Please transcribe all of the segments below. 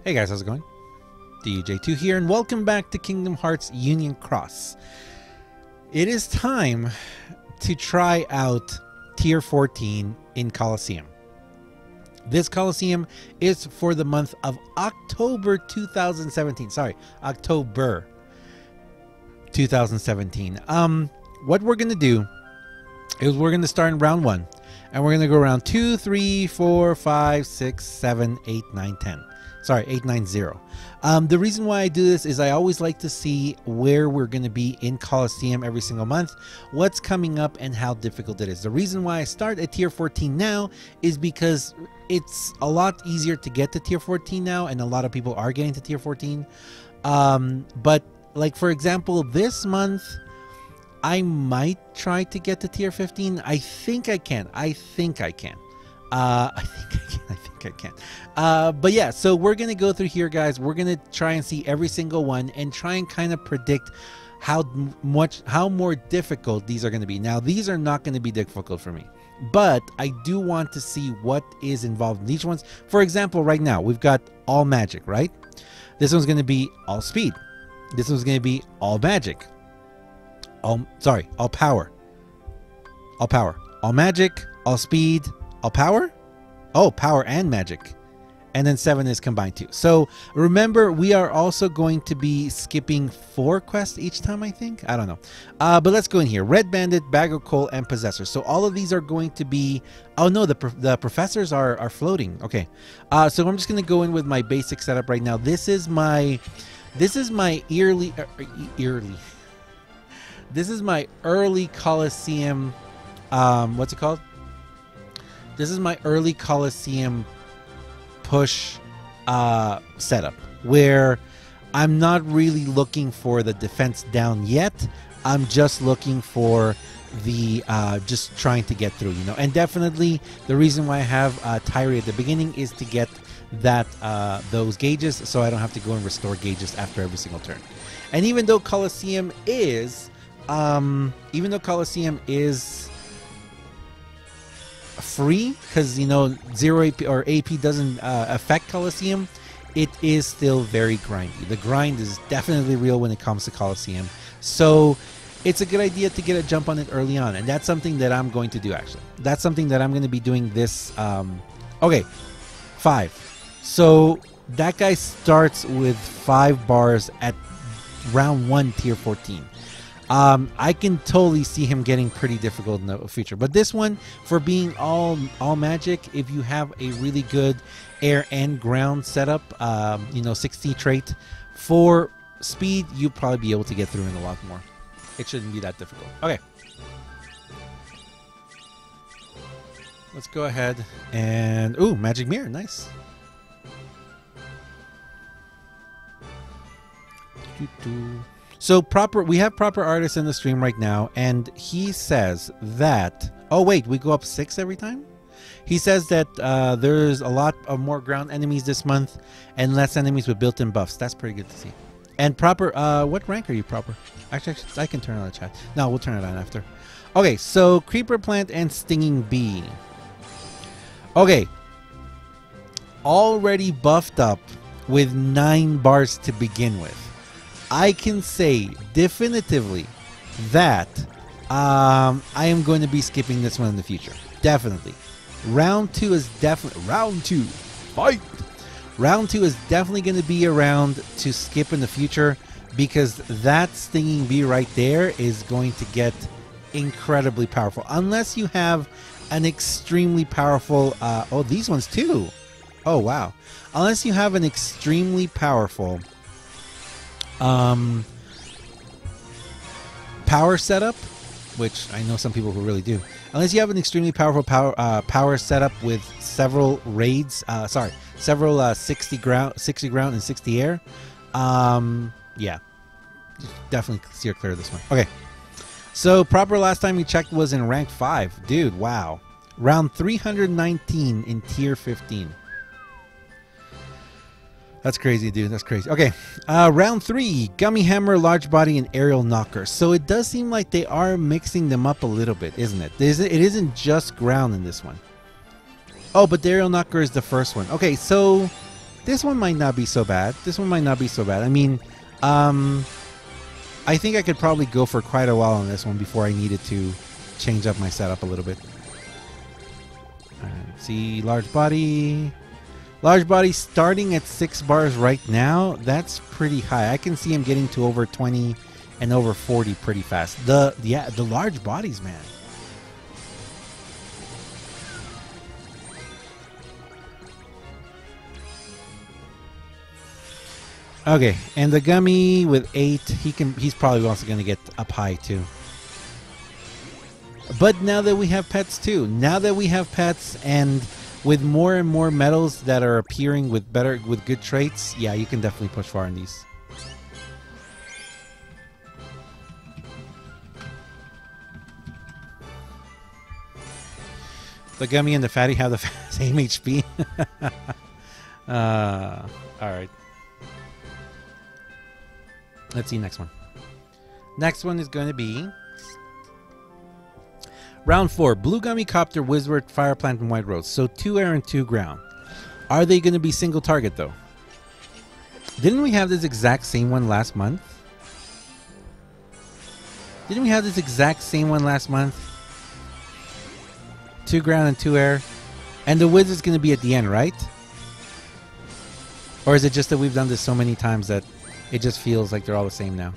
Hey guys, how's it going? DJ2 here, and welcome back to Kingdom Hearts Union Cross. It is time to try out Tier 14 in Coliseum. This Coliseum is for the month of October 2017. Sorry, October 2017. What we're going to do is we're going to start in round 1. And we're going to go around 2, 3, 4, 5, 6, 7, 8, 9, 10. Sorry, 8, 9, 0. The reason why I do this is I always like to see where we're going to be in Coliseum every single month, what's coming up, and how difficult it is. The reason why I start at Tier 14 now is because it's a lot easier to get to Tier 14 now, and a lot of people are getting to Tier 14. But, like, for example, this month, I might try to get to Tier 15. I think I can. I think I can. But yeah, so we're going to go through here, guys. We're going to try and see every single one and try and kind of predict how more difficult these are going to be. Now, these are not going to be difficult for me, but I do want to see what is involved in each ones. For example, right now, we've got all magic, right? This one's going to be all speed. This one's going to be all magic. All power. All power. All magic, all speed, all power. Oh, power and magic. And then 7 is combined too. So remember, we are also going to be skipping 4 quests each time, I think. I don't know. But let's go in here. Red Bandit, Bag of Coal, and Possessor. So all of these are going to be... Oh no, the professors are floating. Okay. So I'm just going to go in with my basic setup right now. This is my early... This is my early Coliseum, what's it called? This is my early Coliseum push setup, where I'm not really looking for the defense down yet. I'm just looking for the, just trying to get through, you know. And definitely the reason why I have Tyree at the beginning is to get that those gauges, so I don't have to go and restore gauges after every single turn. And even though Coliseum is... free, because, you know, 0 AP or AP doesn't affect Coliseum, it is still very grindy. The grind is definitely real when it comes to Coliseum, so it's a good idea to get a jump on it early on, and that's something that I'm going to do. Actually, that's something that I'm going to be doing this. Okay, 5. So that guy starts with 5 bars at round 1, Tier 14. I can totally see him getting pretty difficult in the future. But this one, for being all magic, if you have a really good air and ground setup, you know, 60 trait for speed, you'll probably be able to get through in a lot more. It shouldn't be that difficult. Okay. Let's go ahead and... Ooh, magic mirror. Nice. So we have proper artists in the stream right now, and he says that... Oh wait, we go up 6 every time? He says that there's a lot of more ground enemies this month and less enemies with built-in buffs. That's pretty good to see. And proper... what rank are you proper? Actually, I can turn on the chat. No, we'll turn it on after. Okay, so Creeper Plant and Stinging Bee. Okay. Already buffed up with 9 bars to begin with. I can say definitively that I am going to be skipping this one in the future. Definitely. Round 2 is definitely... Round 2. Fight! Round 2 is definitely going to be around to skip in the future, because that Stinging Bee right there is going to get incredibly powerful. Unless you have an extremely powerful... oh, these ones too. Oh, wow. Unless you have an extremely powerful... power setup, which I know some people who really do. Unless you have an extremely powerful power setup with several raids, several 60 ground and 60 air. Yeah, definitely steer clear of this one. Okay, so proper last time we checked was in rank 5, dude. Wow, round 319 in tier 15. That's crazy, dude. That's crazy. Okay, round 3, Gummy Hammer, Large Body, and Aerial Knocker. So it does seem like they are mixing them up a little bit, isn't it? It isn't just ground in this one. Oh, but the Aerial Knocker is the first one. Okay, so This one might not be so bad. This one might not be so bad. I mean, I think I could probably go for quite a while on this one before I needed to change up my setup a little bit. See, large body. Large body starting at 6 bars right now. That's pretty high. I can see him getting to over 20 and over 40 pretty fast. The large bodies, man. Okay, and the gummy with 8, he's probably also going to get up high too. But now that we have pets too, and with more and more medals that are appearing with good traits, yeah, you can definitely push far in these. The gummy and the fatty have the same HP. All right. Let's see next one. Next one is going to be round 4. Blue Gummy, Copter, Wizard, Fire Plant, and White Rose. So 2 air and 2 ground. Are they going to be single target though? Didn't we have this exact same one last month? Didn't we have this exact same one last month? 2 ground and 2 air. And the Wizard's going to be at the end, right? Or is it just that we've done this so many times that it just feels like they're all the same now?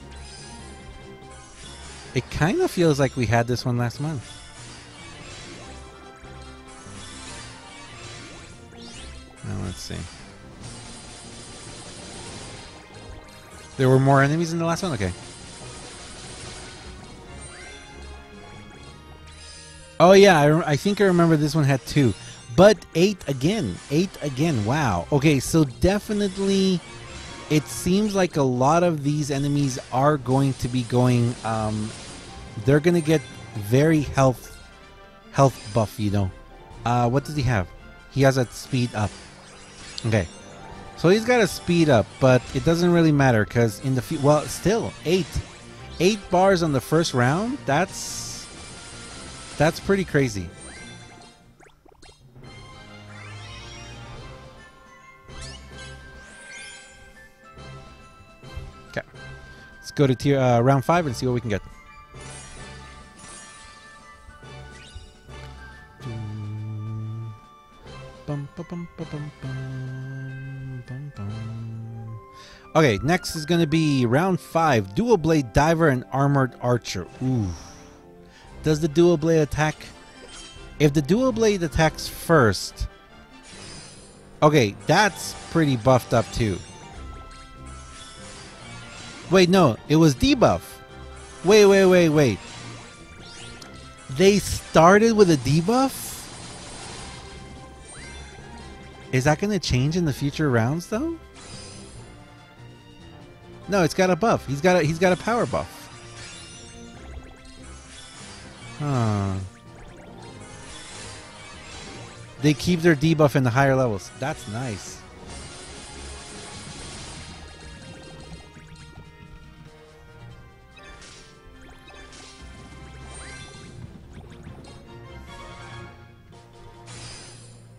It kind of feels like we had this one last month. Now let's see. There were more enemies in the last one? Okay. Oh yeah, I think I remember this one had 2. But 8 again. 8 again. Wow. Okay, so definitely it seems like a lot of these enemies are going to be going, they're going to get very health buff, you know. What does he have? He has a speed up. Okay. So he's got a speed up, but it doesn't really matter because in the well, still 8 bars on the first round. That's pretty crazy. Okay. Let's go to round 5 and see what we can get. Okay, next is going to be round 5. Dual Blade Diver and Armored Archer. Ooh. Does the Dual Blade attack? If the Dual Blade attacks first... Okay, that's pretty buffed up too. Wait, no. It was debuff. Wait. They started with a debuff? Is that going to change in the future rounds though? No, it's got a buff. He's got a power buff. Huh. They keep their debuff in the higher levels. That's nice.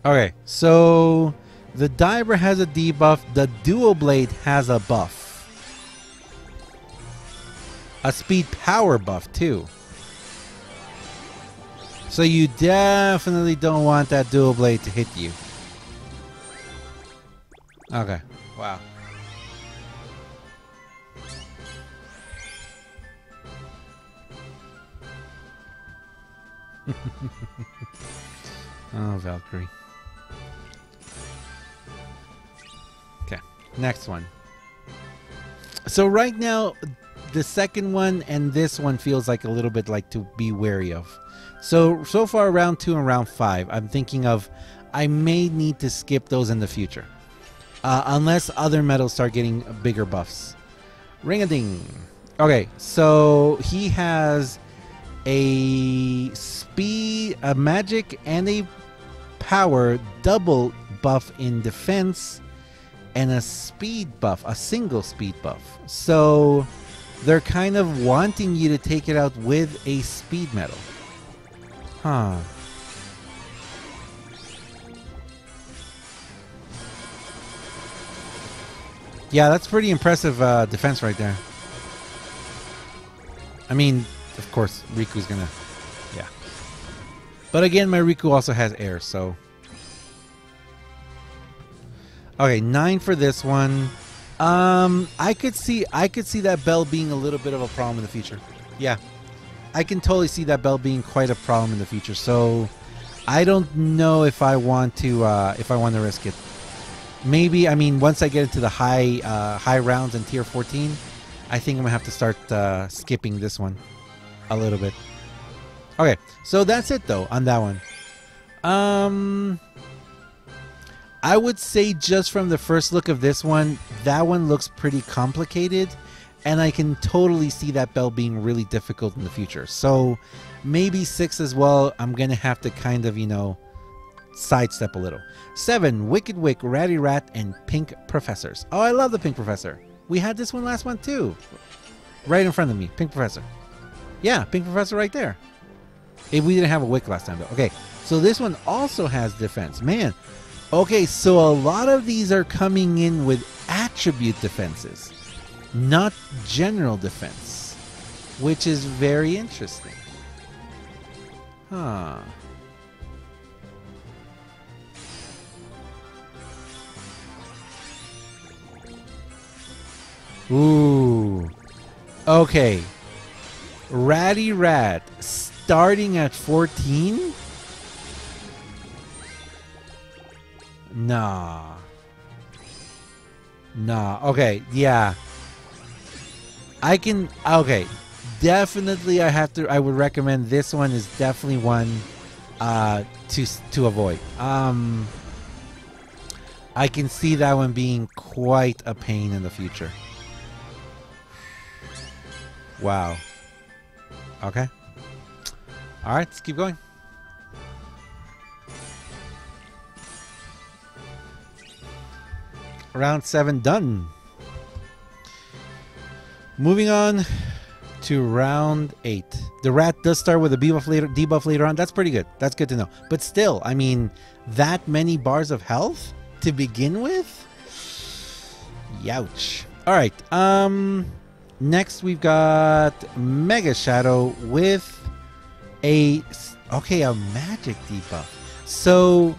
Okay, so the Diver has a debuff. The Dual Blade has a buff. A speed power buff too. So you definitely don't want that Dual Blade to hit you. Okay. Wow. Oh, Valkyrie. Okay. Next one. So right now, the second one and this one feels like a little bit like to be wary of. So far round 2 and round 5, I'm thinking of I may need to skip those in the future. Unless other medals start getting bigger buffs. Ring-a-ding. Okay, so he has a speed, a magic, and a power double buff in defense, and a speed buff, a single speed buff. So they're kind of wanting you to take it out with a speed medal. Huh. Yeah, that's pretty impressive defense right there. I mean, of course, Riku's gonna... Yeah. But again, my Riku also has air, so... Okay, 9 for this one. I could see that bell being a little bit of a problem in the future. Yeah. I can totally see that bell being quite a problem in the future. So I don't know if I want to risk it. Maybe, I mean, once I get into the high rounds in tier 14, I think I'm gonna have to start skipping this one a little bit. Okay, so that's it though on that one. I would say just from the first look of this one, that one looks pretty complicated, and I can totally see that bell being really difficult in the future. So maybe 6 as well. I'm gonna have to kind of, you know, sidestep a little. 7, Wicked Wick, Ratty Rat, and Pink Professors. Oh, I love the Pink Professor. We had this one last one too. Right in front of me, Pink Professor. Yeah, Pink Professor right there. If we didn't have a Wick last time though. Okay, so this one also has defense. Man, okay, so a lot of these are coming in with attribute defenses, not general defense, which is very interesting. Huh. Ooh. Okay. Ratty Rat starting at 14? Nah. Okay, yeah. I can... Okay. Definitely I would recommend this one is definitely one to avoid. I can see that one being quite a pain in the future. Wow. Okay. Alright, let's keep going. Round 7 done. Moving on to round 8. The rat does start with a debuff later on. That's pretty good. That's good to know. But still, I mean, that many bars of health to begin with? Youch. Alright, next we've got Mega Shadow with a magic debuff. So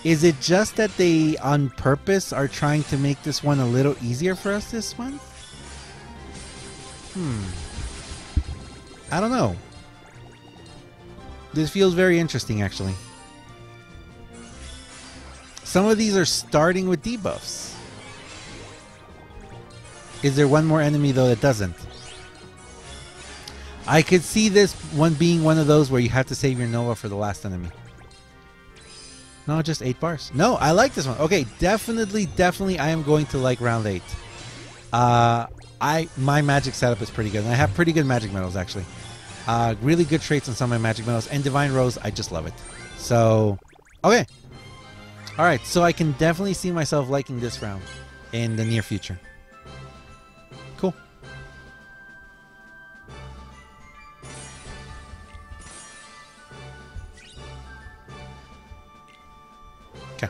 is it just that they on purpose are trying to make this one a little easier for us this one? I don't know. This feels very interesting actually. Some of these are starting with debuffs. Is there one more enemy though that doesn't? I could see this one being one of those where you have to save your Nova for the last enemy. No, just 8 bars. No, I like this one. Okay, definitely I am going to like round 8. My magic setup is pretty good. And I have pretty good magic medals actually. Really good traits on some of my magic medals. And Divine Rose, I just love it. So, okay. Alright, so I can definitely see myself liking this round in the near future. Cool. Okay.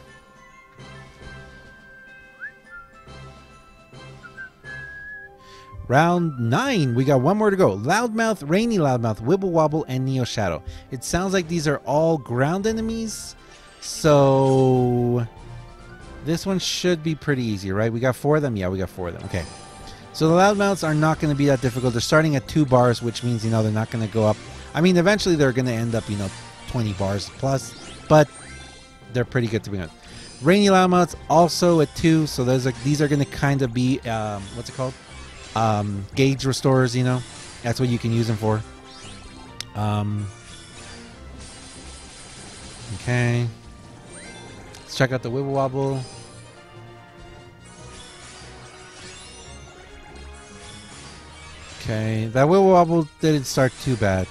Round 9. We got one more to go. Loudmouth, Rainy Loudmouth, Wibble Wobble, and Neo Shadow. It sounds like these are all ground enemies. So this one should be pretty easy, right? We got 4 of them? Yeah, we got 4 of them. Okay. So the Loudmouths are not going to be that difficult. They're starting at 2 bars, which means, you know, they're not going to go up. I mean, eventually they're going to end up, you know, 20 bars plus, but they're pretty good to be honest. Rainy Loudmouths also at 2, so these are going to kind of be, what's it called? Gauge restorers, you know? That's what you can use them for. Okay. Let's check out the Wibble Wobble. Okay, that Wibble Wobble didn't start too bad.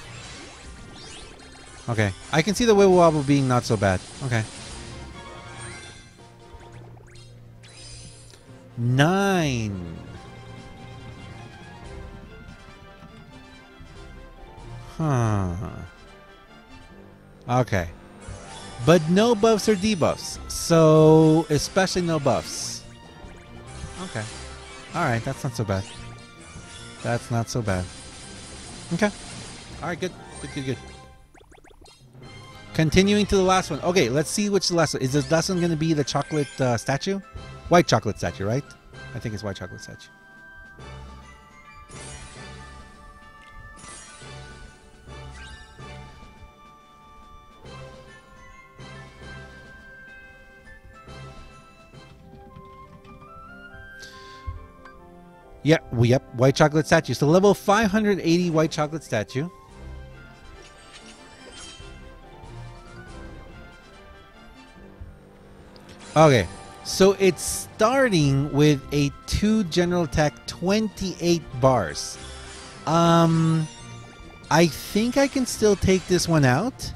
Okay, I can see the Wibble Wobble being not so bad. Okay. 9. Huh. Okay. But no buffs or debuffs. So, especially no buffs. Okay. Alright, that's not so bad. That's not so bad. Okay. Alright, good. Good. Continuing to the last one. Okay, let's see which the last one. Is this last one going to be the chocolate statue? White chocolate statue, right? I think it's white chocolate statue. Yep, white chocolate statue. So level 580 white chocolate statue. Okay, so it's starting with a 2 general attack, 28 bars. I think I can still take this one out,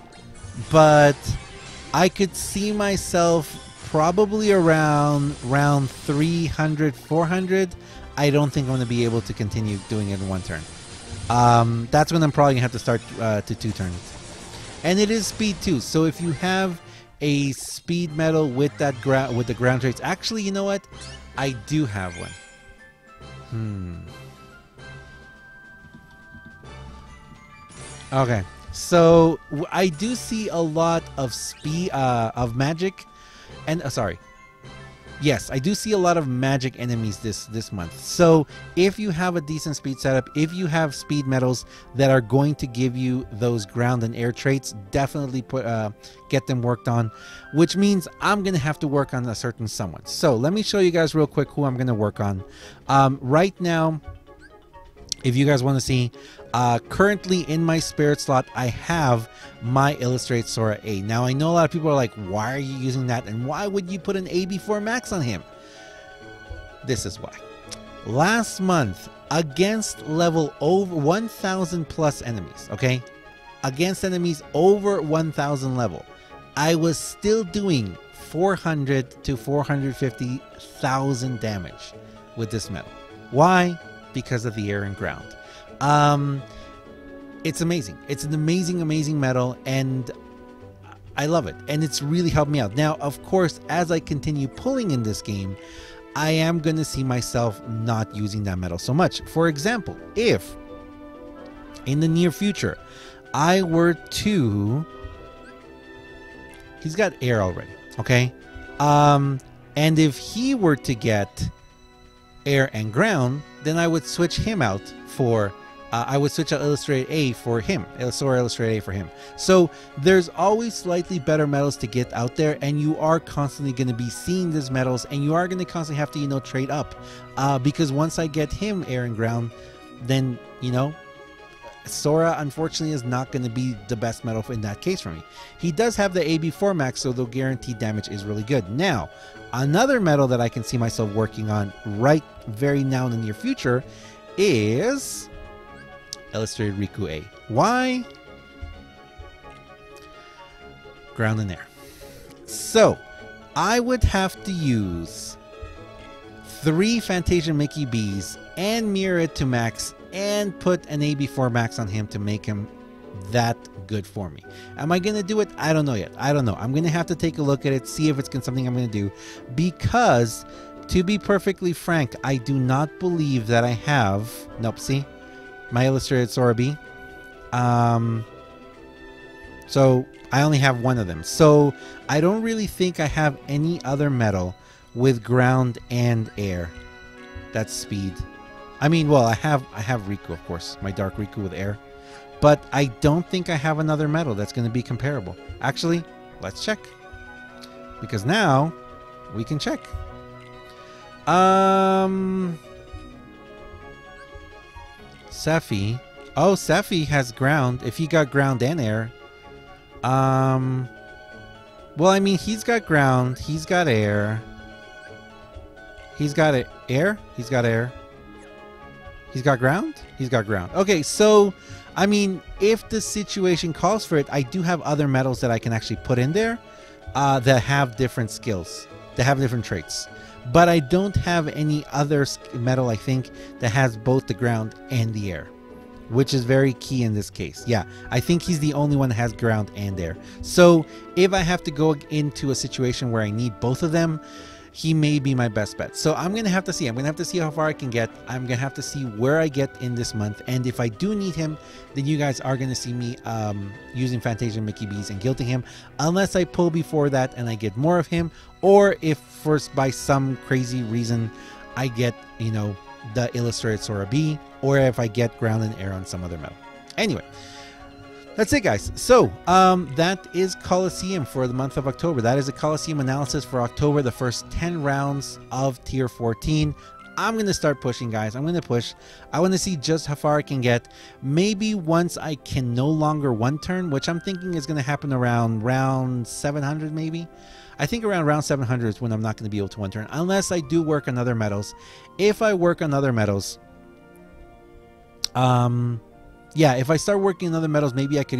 but I could see myself probably around 300, 400. I don't think I'm going to be able to continue doing it in one turn. That's when I'm probably going to have to start to 2 turns. And it is speed too, so if you have a speed medal with that with the ground traits. Actually, you know what? I do have one. Okay, so I do see a lot of speed of magic, and sorry. Yes, I do see a lot of magic enemies this month. So if you have a decent speed setup, if you have speed medals that are going to give you those ground and air traits, definitely get them worked on, which means I'm going to have to work on a certain someone. So let me show you guys real quick who I'm going to work on. Right now, if you guys want to see, currently in my spirit slot, I have my Illustrate Sora A. Now, I know a lot of people are like, why are you using that? And why would you put an AB4 max on him? This is why. Last month, against level over 1,000 plus enemies, okay? Against enemies over 1,000 level, I was still doing 400 to 450,000 damage with this medal. Why? Because of the air and ground. It's amazing. It's an amazing medal, and I love it, and it's really helped me out. Now, of course, as I continue pulling in this game, I am going to see myself not using that medal so much. For example, if in the near future I were to... He's got air already, okay? And if he were to get air and ground, then I would switch him out for... I would switch out Illustrate A for him. Sora Illustrate A for him. So there's always slightly better medals to get out there, and you are constantly going to be seeing these medals, and you are going to constantly have to, you know, trade up. Because once I get him air and ground, then, you know, Sora unfortunately is not going to be the best medal in that case for me. He does have the AB4 max, so the guaranteed damage is really good. Now, another medal that I can see myself working on right very now in the near future is Illustrated Riku A. Why? Ground and air. So I would have to use 3 Fantasia Mickey B's and mirror it to max and put an AB4 max on him to make him that good for me. Am I going to do it? I don't know yet. I don't know. I'm going to have to take a look at it, see if it's something I'm going to do, because to be perfectly frank, I do not believe that I have... Nope, see? My Illustrated Sora B. So I only have one of them. So I don't really think I have any other medal with ground and air. That's speed. I mean, well, I have Riku, of course, my Dark Riku with air. But I don't think I have another medal that's going to be comparable. Actually, let's check. Because now we can check. Sephi. Oh, Sephi has ground. If he got ground and air. Well, I mean, he's got ground. He's got air. He's got air. He's got air. He's got ground. He's got ground. Okay, so, I mean, if the situation calls for it, I do have other medals that I can actually put in there that have different skills, that have different traits. But I don't have any other medal, I think, that has both the ground and the air, which is very key in this case. Yeah, I think he's the only one that has ground and air. So if I have to go into a situation where I need both of them, he may be my best bet. So I'm gonna have to see. I'm gonna have to see how far I can get. I'm gonna have to see where I get in this month, and if I do need him, then you guys are gonna see me using Fantasia Mickey B's and guilting him, unless I pull before that and I get more of him, or if first by some crazy reason I get, you know, the Illustrated Sora B, or if I get Ground and Air on some other medal. Anyway, that's it, guys. So that is Coliseum for the month of October. That is a Coliseum analysis for October, the first 10 rounds of tier 14. I'm going to start pushing, guys. I'm going to push. I want to see just how far I can get. Maybe once I can no longer one turn, which I'm thinking is going to happen around round 700 maybe. I think around round 700 is when I'm not going to be able to one turn, unless I do work on other medals. If I work on other medals, yeah, if I start working on other medals, maybe I can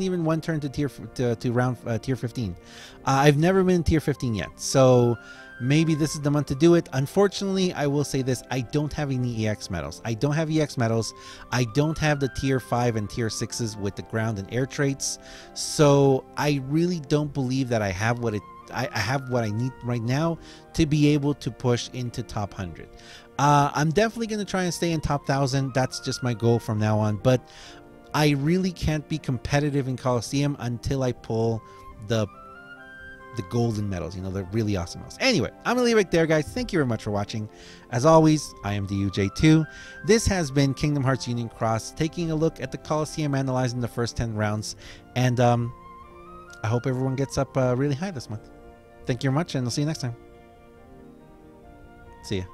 even one turn to tier 15. I've never been in tier 15 yet, so maybe this is the month to do it. Unfortunately, I will say this: I don't have any EX medals. I don't have EX medals. I don't have the tier 5 and tier 6s with the ground and air traits. So I really don't believe that I have what I need right now to be able to push into top 100. I'm definitely going to try and stay in top 1000. That's just my goal from now on. But I really can't be competitive in Coliseum until I pull the golden medals, you know, the really awesome medals. Anyway, I'm gonna leave it there, guys. Thank you very much for watching. As always, I am DUJ2. This has been Kingdom Hearts Union Cross, taking a look at the Coliseum, analyzing the first 10 rounds, and I hope everyone gets up really high this month. Thank you very much, and I'll see you next time. See ya.